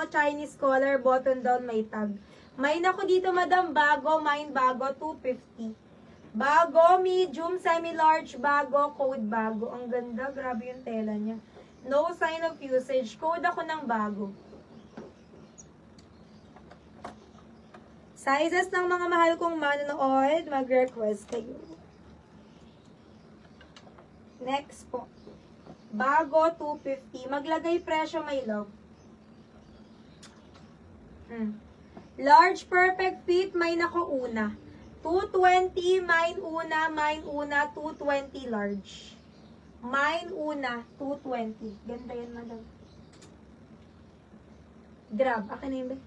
Chinese collar, button down, may tag. May nako dito, madam, bago, mine bago, 250. Bago, medium, semi-large, bago, code bago. Ang ganda, grabe yung tela niya. No sign of usage. Code ako ng bago. Sizes ng mga mahal kong manonood, mag-request kayo. Next po. Bago, 250. Maglagay presyo, my love. Large perfect fit, may nako una. 220, mine una, 220 large. Mine una, 220. Ganda yan, madam. Grab, akin na yun ba?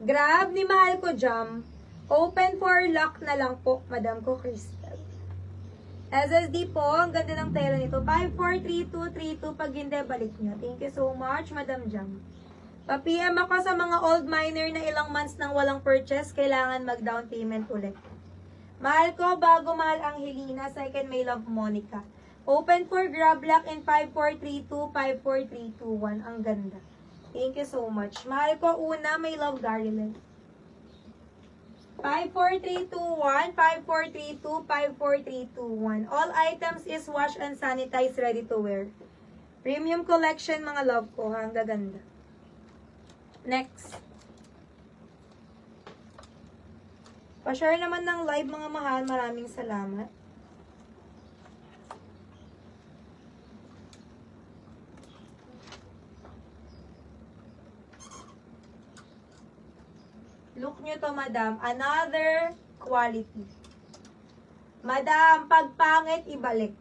Grab ni mahal ko jam. Open for lock na lang po, madam ko, Crystal. SSD po, ang ganda ng tela nito. 543232, pag hindi, balik nyo. Thank you so much, Madam Jam. Pa-PM ako sa mga old miner na ilang months nang walang purchase, kailangan mag-down payment ulit. Mahal ko, bago mahal ang Helena, second may love Monica. Open for grab lock in 5432, 54321. Ang ganda. Thank you so much. Mahal ko, una, may love Garilyn. 54321, 5432, 54321. All items is wash and sanitize, ready to wear. Premium collection, mga love ko, ha? Ang gaganda. Next. Pa-share naman ng live, mga mahal. Maraming salamat. Look nyo to, madam. Another quality. Madam, pag pangit, ibalik.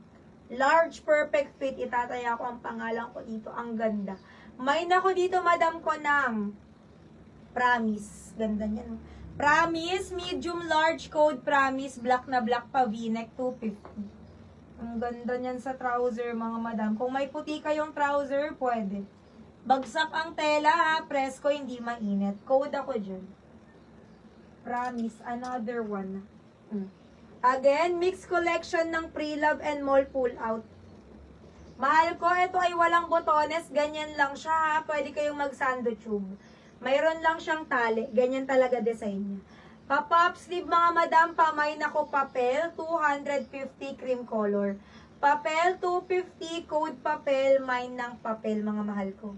Large, perfect fit. Itataya ko ang pangalan ko dito. Ang ganda. May nako dito, madam ko ng Promise. Ganda niya, no? Promise, medium, large, code Promise. Black na black pa, V-neck, 250. Ang ganda niyan sa trouser, mga madam. Kung may puti kayong trouser, pwede. Bagsak ang tela, ha? Presko, hindi mainit. Code ako dyan. Promise, another one. Again, mixed collection ng pre-love and mall pull-out. Mahal ko, ito ay walang botones, ganyan lang siya, ha? Pwede kayong mag-sando tube. Mayroon lang siyang tali, ganyan talaga design niya. Pa-pop sleeve, mga madam, pamay nako papel, 250 cream color. Papel, 250, code papel, mine ng papel, mga mahal ko.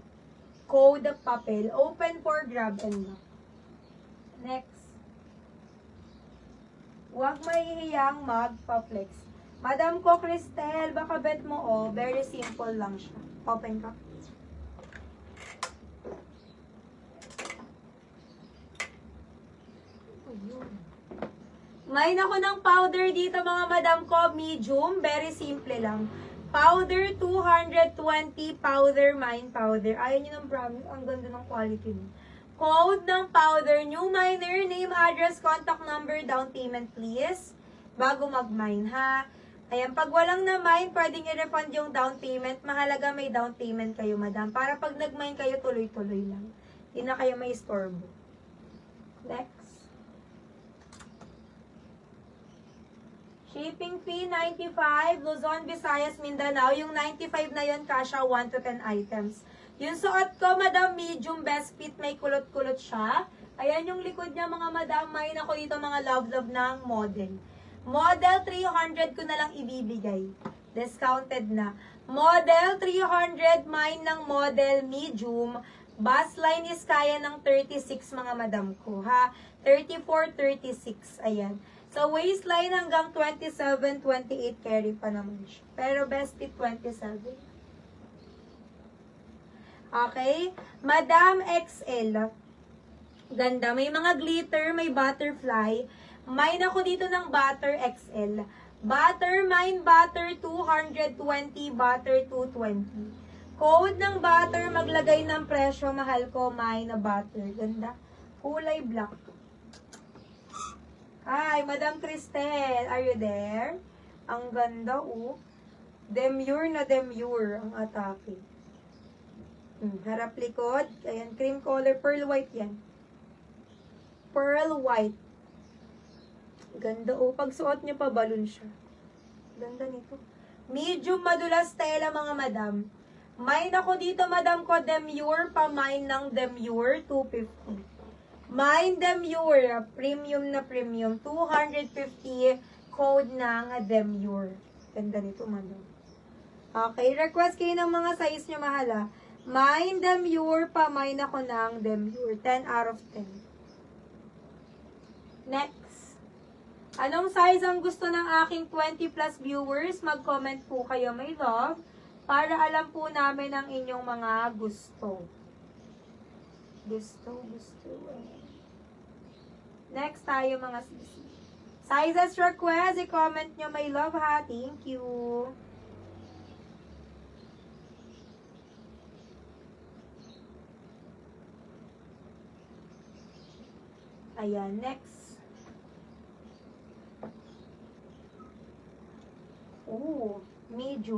Code papel, open for grab and lock. Next. Huwag mahihiyang magpa-flex. Madam ko, Cristel, baka bet mo, oh, very simple lang siya. Open ka. May nako ng powder dito, mga madam ko, medium, very simple lang. Powder, 220, powder, mine powder. Ayaw nyo ng promise, ang ganda ng quality mo. Code ng powder, new miner, name, address, contact number, down payment please. Bago mag-mine, ha? Ayan, pag walang na-mine, pwedeng i-refund yung down payment. Mahalaga may down payment kayo, madam. Para pag nag-mine kayo, tuloy-tuloy lang. Hindi na kayo may istorbo. Next. Shipping fee, 95. Luzon, Visayas, Mindanao. Yung 95 na yun, kasha 1 to 10 items. Yung suot ko, madam, medium best fit, may kulot-kulot siya. Ayan yung likod niya, mga madam. May ako dito mga love-love ng model. Model 300 ko na lang ibibigay. Discounted na. Model 300, mine ng model medium. Bust line is kaya ng 36, mga madam ko, ha? 34, 36. Ayan. So, waistline hanggang 27, 28 carry pa naman siya. Pero best fit 27. Okay? Madam XL. Ganda. May mga glitter, may butterfly. Mine ako dito ng butter XL. Butter, mine butter 220, butter 220. Code ng butter, maglagay ng presyo, mahal ko, mine na butter. Ganda. Kulay black. Hi, Madam Cristel. Are you there? Ang ganda, oh. Demure na demure ang atake. Harap likod. Ayan, cream color. Pearl white yan. Pearl white. Ganda, oh. Pag suot niyo pa, balloon siya. Ganda nito. Medium madulas tela, mga madam. Mine ako dito, madam ko, Demure, pa-mine ng Demure, 250. Mine Demure, premium na premium, 250, code ng Demure. Ganda nito, madam. Okay, request kayo ng mga size nyo, mahala. Mine Demure, pa-mine ako ng Demure, 10 out of 10. Next. Anong size ang gusto ng aking 20 plus viewers? Mag-comment po kayo, my love, para alam po namin ang inyong mga gusto. Gusto. Next tayo, mga sisi. Sizes request, i-comment nyo, my love, ha. Thank you. Ayan, next. Oh, medium.